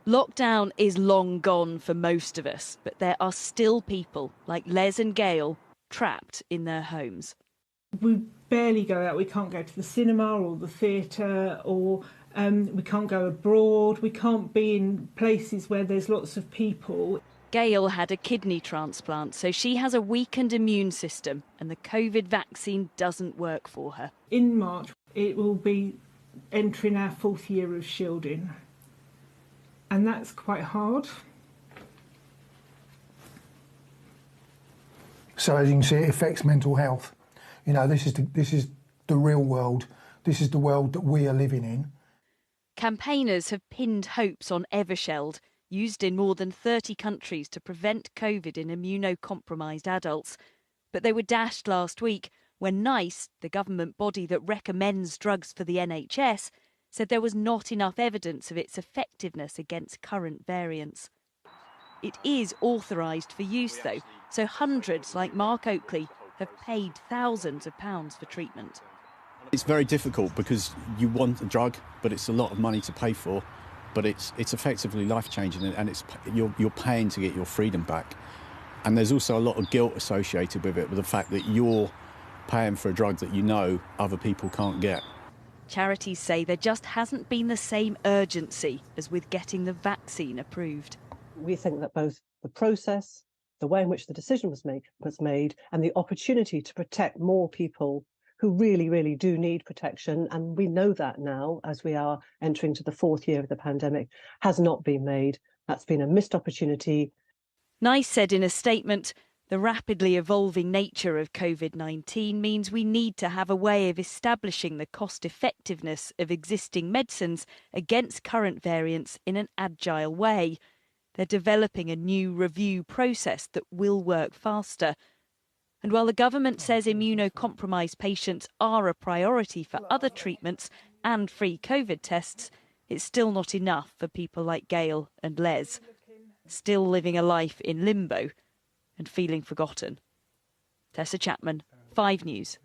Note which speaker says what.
Speaker 1: Lockdown is long gone for most of us, but there are still people like Les and Gail trapped in their homes.
Speaker 2: We barely go out. We can't go to the cinema or the theatre, or we can't go abroad. We can't be in places where there's lots of people.
Speaker 1: Gail had a kidney transplant, so she has a weakened immune system and the COVID vaccine doesn't work for her.
Speaker 2: In March, it will be entering our 4th year of shielding, and that's quite hard.
Speaker 3: So as you can see, it affects mental health. You know, this is the real world. This is the world that we are living in.
Speaker 1: Campaigners have pinned hopes on Evusheld, used in more than 30 countries to prevent COVID in immunocompromised adults. But they were dashed last week when NICE, the government body that recommends drugs for the NHS, said there was not enough evidence of its effectiveness against current variants. It is authorised for use, though, so hundreds like Mark Oakley have paid thousands of pounds for treatment.
Speaker 4: It's very difficult because you want a drug, but it's a lot of money to pay for. But it's effectively life-changing, and you're paying to get your freedom back. And there's also a lot of guilt associated with it, with the fact that you're paying for a drug that you know other people can't get.
Speaker 1: Charities say there just hasn't been the same urgency as with getting the vaccine approved.
Speaker 5: We think that both the process, the way in which the decision was made, and the opportunity to protect more people who really, really do need protection, and we know that now as we are entering to the 4th year of the pandemic, has not been made. That's been a missed opportunity.
Speaker 1: NICE said in a statement, the rapidly evolving nature of COVID-19 means we need to have a way of establishing the cost-effectiveness of existing medicines against current variants in an agile way. They're developing a new review process that will work faster. And while the government says immunocompromised patients are a priority for other treatments and free COVID tests, it's still not enough for people like Gail and Les, still living a life in limbo and feeling forgotten. Tessa Chapman, 5 News.